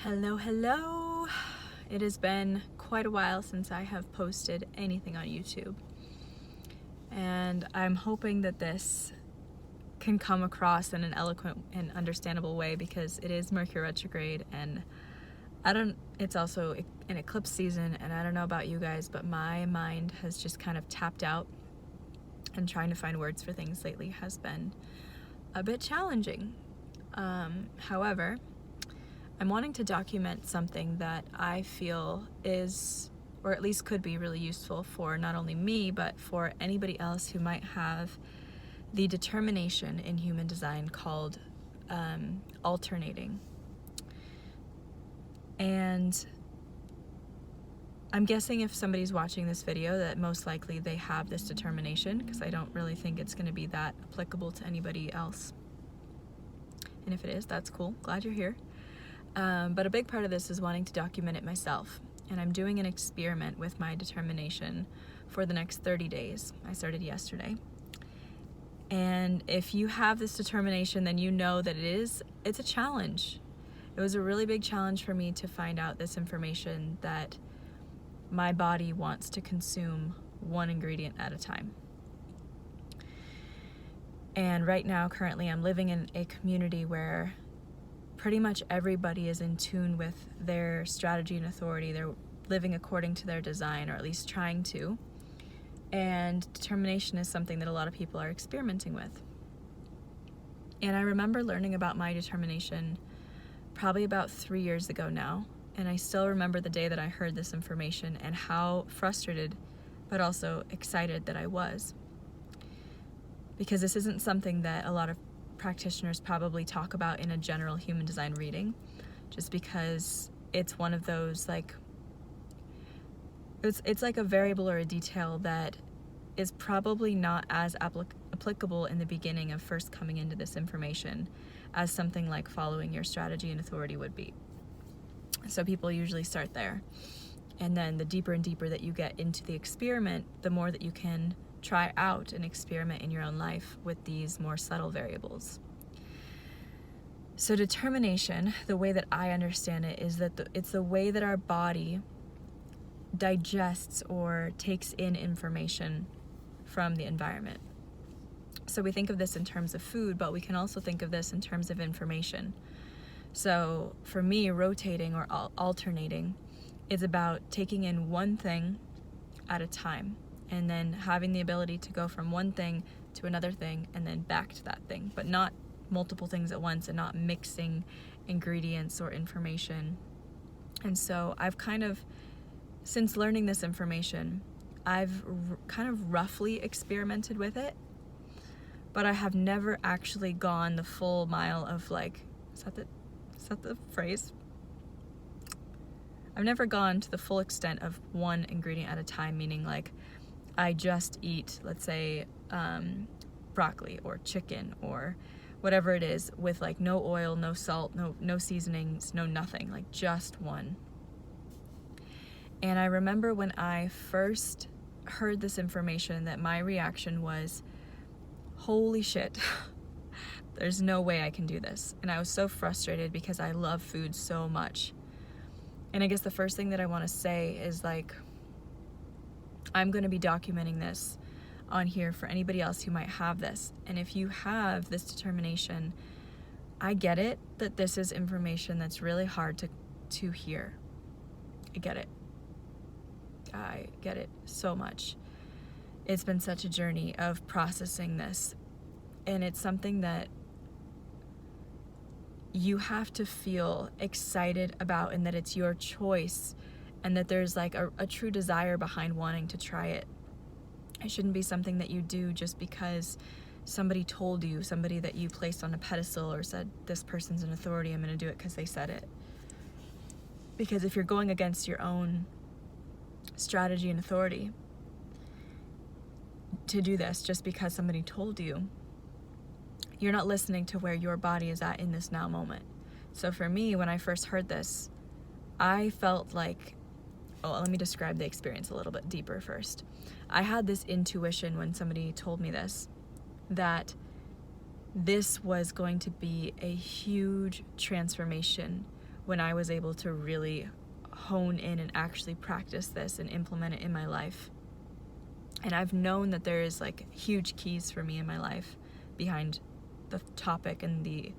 Hello, hello. It has been quite a while since I have posted anything on YouTube. And I'm hoping that this can come across in an eloquent and understandable way because it is Mercury retrograde and it's also an eclipse season, and I don't know about you guys, but my mind has just kind of tapped out, and trying to find words for things lately has been a bit challenging. However, I'm wanting to document something that I feel is, or at least could be, really useful for not only me, but for anybody else who might have the determination in human design called alternating. And I'm guessing if somebody's watching this video that most likely they have this determination, because I don't really think it's going to be that applicable to anybody else. And if it is, that's cool. Glad you're here. But a big part of this is wanting to document it myself. And I'm doing an experiment with my determination for the next 30 days. I started yesterday. And if you have this determination, then you know that it's a challenge. It was a really big challenge for me to find out this information that my body wants to consume one ingredient at a time. And right now, currently, I'm living in a community where pretty much everybody is in tune with their strategy and authority. They're living according to their design, or at least trying to. And determination is something that a lot of people are experimenting with. And I remember learning about my determination probably about 3 years ago now. And I still remember the day that I heard this information and how frustrated, but also excited that I was. Because this isn't something that a lot of practitioners probably talk about in a general human design reading, just because it's one of those, like, it's like a variable or a detail that is probably not as applicable in the beginning of first coming into this information as something like following your strategy and authority would be. So people usually start there. And then the deeper and deeper that you get into the experiment, the more that you can try out and experiment in your own life with these more subtle variables. So determination, the way that I understand it, is that it's the way that our body digests or takes in information from the environment. So we think of this in terms of food, but we can also think of this in terms of information. So for me, rotating or alternating is about taking in one thing at a time, and then having the ability to go from one thing to another thing and then back to that thing, but not multiple things at once, and not mixing ingredients or information. And so I've kind of, since learning this information, I've kind of roughly experimented with it, but I have never actually gone the full mile of, like, is that the phrase? I've never gone to the full extent of one ingredient at a time, meaning like I just eat, let's say, broccoli or chicken or whatever it is, with like no oil, no salt, no seasonings, no nothing, like just one. And I remember when I first heard this information that my reaction was, holy shit, there's no way I can do this. And I was so frustrated because I love food so much. And I guess the first thing that I want to say is, like, I'm going to be documenting this on here for anybody else who might have this. And if you have this determination, I get it that this is information that's really hard to hear. I get it so much. It's been such a journey of processing this. And it's something that you have to feel excited about, and that it's your choice, and that there's like a true desire behind wanting to try it. It shouldn't be something that you do just because somebody told you, somebody that you placed on a pedestal or said, this person's an authority, I'm going to do it because they said it. Because if you're going against your own strategy and authority to do this just because somebody told you, you're not listening to where your body is at in this now moment. So for me, when I first heard this, I felt like, let me describe the experience a little bit deeper first. I had this intuition when somebody told me this, that this was going to be a huge transformation when I was able to really hone in and actually practice this and implement it in my life. And I've known that there is like huge keys for me in my life behind the topic and the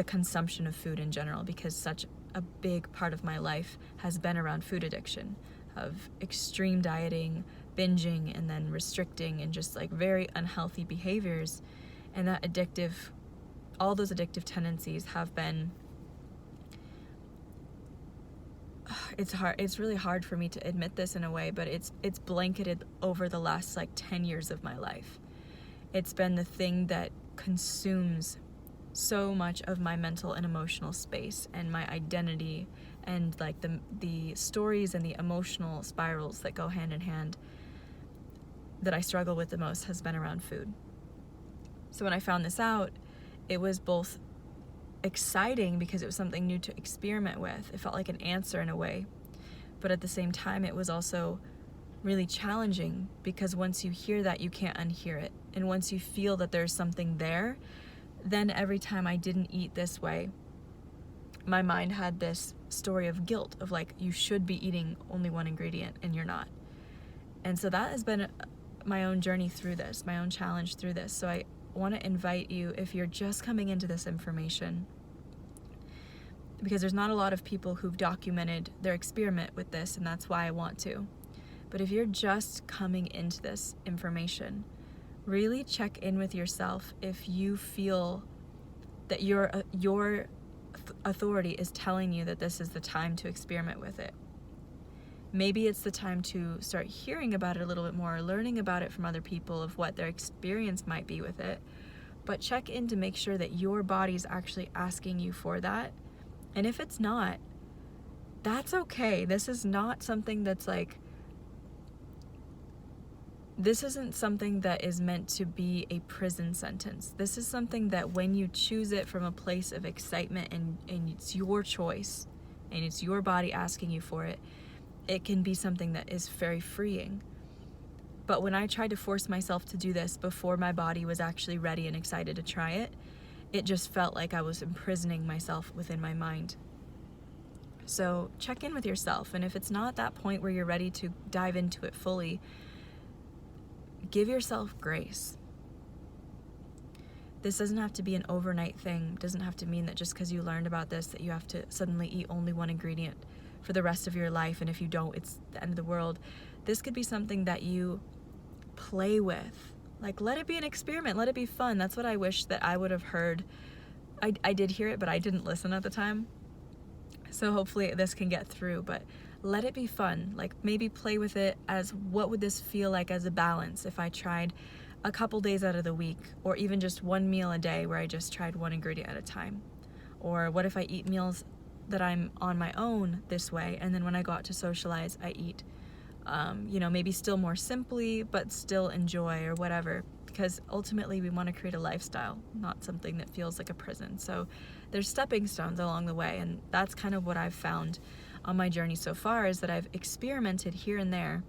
consumption of food in general, because such a big part of my life has been around food addiction, of extreme dieting, binging, and then restricting, and just like very unhealthy behaviors. And all those addictive tendencies have been, it's really hard for me to admit this in a way, but it's blanketed over the last like 10 years of my life. It's been the thing that consumes so much of my mental and emotional space and my identity, and like the stories and the emotional spirals that go hand in hand that I struggle with the most has been around food. So when I found this out, it was both exciting because it was something new to experiment with. It felt like an answer in a way, but at the same time it was also really challenging, because once you hear that, you can't unhear it. And once you feel that there's something there, then every time I didn't eat this way, my mind had this story of guilt of like, you should be eating only one ingredient and you're not. And so that has been my own journey through this, my own challenge through this. So I want to invite you, if you're just coming into this information, because there's not a lot of people who've documented their experiment with this, and that's why I want to. But if you're just coming into this information, really check in with yourself if you feel that your authority is telling you that this is the time to experiment with it. Maybe it's the time to start hearing about it a little bit more, learning about it from other people of what their experience might be with it. But check in to make sure that your body's actually asking you for that. And if it's not, that's okay. This is not something that's like, this isn't something that is meant to be a prison sentence. This is something that when you choose it from a place of excitement and it's your choice and it's your body asking you for it, it can be something that is very freeing. But when I tried to force myself to do this before my body was actually ready and excited to try it, it just felt like I was imprisoning myself within my mind. So check in with yourself, and if it's not that point where you're ready to dive into it fully, give yourself grace. This doesn't have to be an overnight thing. It doesn't have to mean that just because you learned about this that you have to suddenly eat only one ingredient for the rest of your life, and if you don't, it's the end of the world. This could be something that you play with. Like, let it be an experiment, let it be fun. That's what I wish that I would have heard. I did hear it, but I didn't listen at the time. So hopefully this can get through, but let it be fun. Like, maybe play with it as, what would this feel like as a balance if I tried a couple days out of the week, or even just one meal a day where I just tried one ingredient at a time? Or what if I eat meals that I'm on my own this way, and then when I go out to socialize, I eat, maybe still more simply, but still enjoy, or whatever. Because ultimately we want to create a lifestyle, not something that feels like a prison. So there's stepping stones along the way, and that's kind of what I've found on my journey so far, is that I've experimented here and there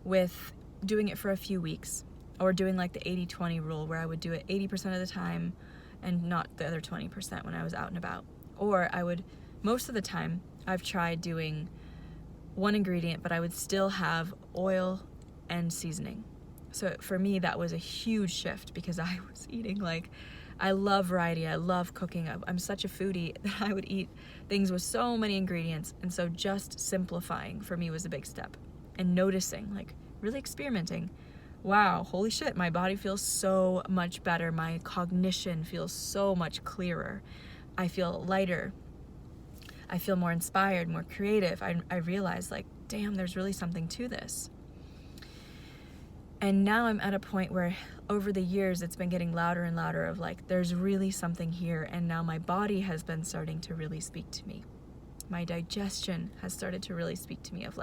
with doing it for a few weeks, or doing like the 80-20 rule, where I would do it 80% of the time and not the other 20% when I was out and about. Or I would, most of the time, I've tried doing one ingredient, but I would still have oil and seasoning. So for me, that was a huge shift, because I was eating I love variety, I love cooking, I'm such a foodie that I would eat things with so many ingredients, and so just simplifying for me was a big step. And noticing, really experimenting, wow, holy shit, my body feels so much better, my cognition feels so much clearer, I feel lighter, I feel more inspired, more creative. I realized, damn, there's really something to this. And now I'm at a point where over the years it's been getting louder and louder of there's really something here, and now my body has been starting to really speak to me. My digestion has started to really speak to me of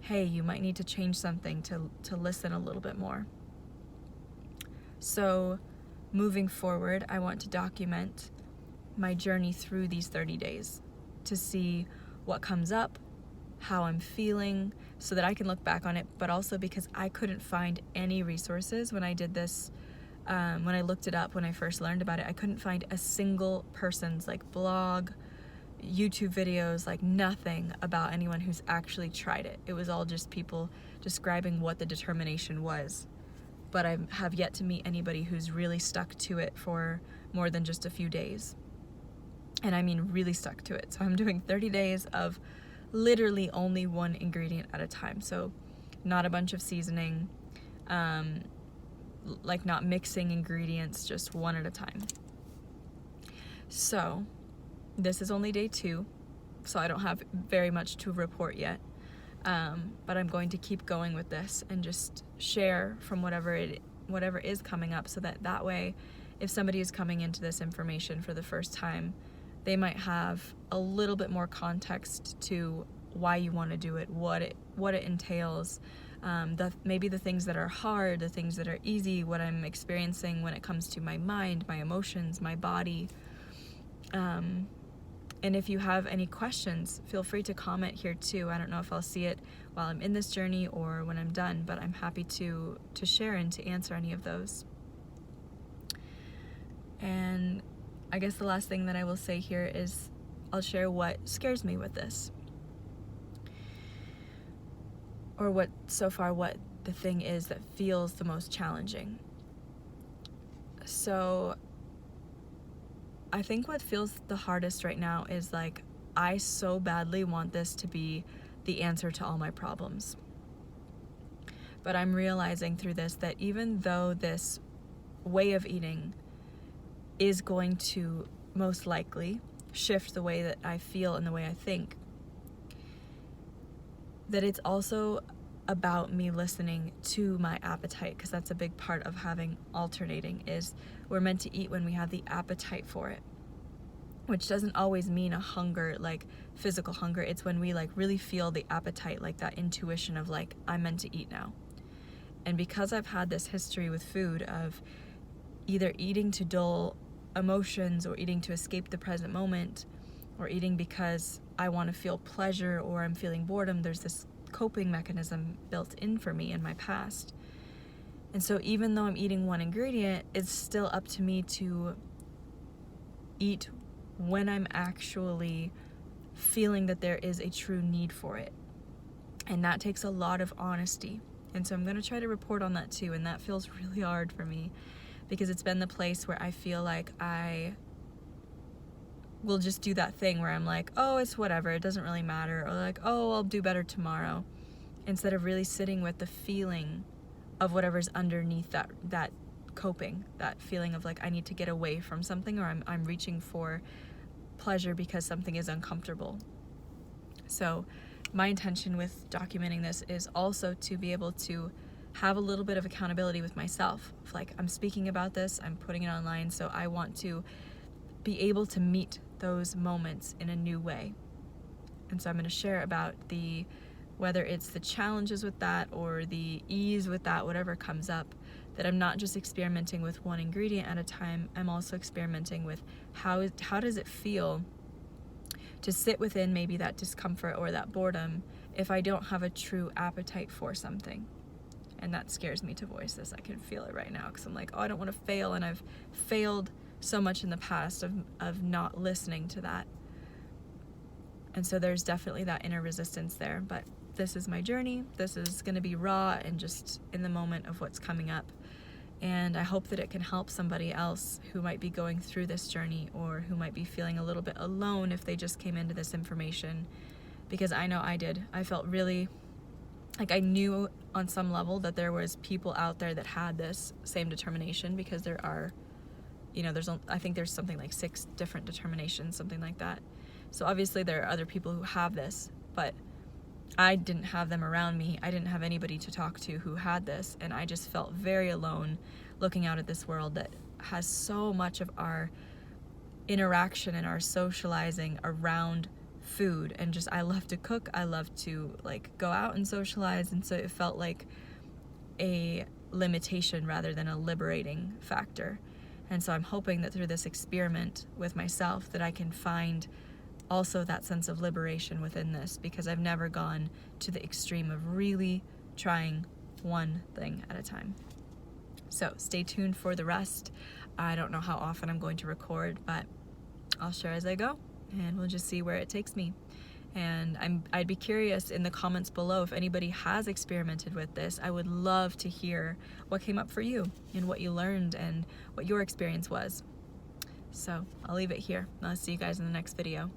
hey, you might need to change something to listen a little bit more. So moving forward, I want to document my journey through these 30 days to see what comes up, how I'm feeling, so that I can look back on it, but also because I couldn't find any resources when I did this When I looked it up, when I first learned about it, I couldn't find a single person's like blog, YouTube videos, like nothing about anyone who's actually tried it. It was all just people describing what the determination was. But I have yet to meet anybody who's really stuck to it for more than just a few days. And I mean really stuck to it. So I'm doing 30 days of literally only one ingredient at a time. So not a bunch of seasoning, like not mixing ingredients, just one at a time. So this is only day 2, so I don't have very much to report yet. But I'm going to keep going with this and just share from whatever is coming up, so that way, if somebody is coming into this information for the first time, they might have a little bit more context to why you want to do it, what it entails, maybe the things that are hard, the things that are easy, what I'm experiencing when it comes to my mind, my emotions, my body. And if you have any questions, feel free to comment here too. I don't know if I'll see it while I'm in this journey or when I'm done, but I'm happy to share and to answer any of those. And I guess the last thing that I will say here is I'll share what scares me with this. Or what the thing is that feels the most challenging. So I think what feels the hardest right now is like, I so badly want this to be the answer to all my problems. But I'm realizing through this that even though this way of eating is going to most likely shift the way that I feel and the way I think, that it's also about me listening to my appetite, because that's a big part of having alternating, is we're meant to eat when we have the appetite for it, which doesn't always mean a hunger, like physical hunger. It's when we like really feel the appetite, like that intuition of like, I'm meant to eat now. And because I've had this history with food of either eating to dull emotions or eating to escape the present moment, or eating because I want to feel pleasure or I'm feeling boredom, there's this coping mechanism built in for me in my past. And so even though I'm eating one ingredient, it's still up to me to eat when I'm actually feeling that there is a true need for it. And that takes a lot of honesty. And so I'm going to try to report on that too. And that feels really hard for me, because it's been the place where I feel like I will just do that thing where I'm like, oh, it's whatever, it doesn't really matter, or like, oh, I'll do better tomorrow, instead of really sitting with the feeling of whatever's underneath that coping, that feeling of like, I need to get away from something, or I'm reaching for pleasure because something is uncomfortable. So my intention with documenting this is also to be able to have a little bit of accountability with myself. Like, I'm speaking about this, I'm putting it online, so I want to be able to meet those moments in a new way. And so I'm going to share about whether it's the challenges with that or the ease with that, whatever comes up, that I'm not just experimenting with one ingredient at a time. I'm also experimenting with how does it feel to sit within maybe that discomfort or that boredom if I don't have a true appetite for something. And that scares me to voice this. I can feel it right now, because I'm like, oh, I don't want to fail, and I've failed so much in the past of not listening to that. And so there's definitely that inner resistance there. But this is my journey. This is going to be raw and just in the moment of what's coming up. And I hope that it can help somebody else who might be going through this journey, or who might be feeling a little bit alone if they just came into this information. Because I know I did. I felt really like I knew on some level that there was people out there that had this same determination, because there are, I think there's something like 6 different determinations, something like that. So obviously there are other people who have this, but I didn't have them around me. I didn't have anybody to talk to who had this, and I just felt very alone looking out at this world that has so much of our interaction and our socializing around food. And just, I love to cook, I love to like go out and socialize, and so it felt like a limitation rather than a liberating factor. And so I'm hoping that through this experiment with myself that I can find also that sense of liberation within this, because I've never gone to the extreme of really trying one thing at a time. So stay tuned for the rest. I don't know how often I'm going to record, but I'll share as I go, and we'll just see where it takes me. And I'd be curious in the comments below if anybody has experimented with this. I would love to hear what came up for you and what you learned and what your experience was. So I'll leave it here. I'll see you guys in the next video.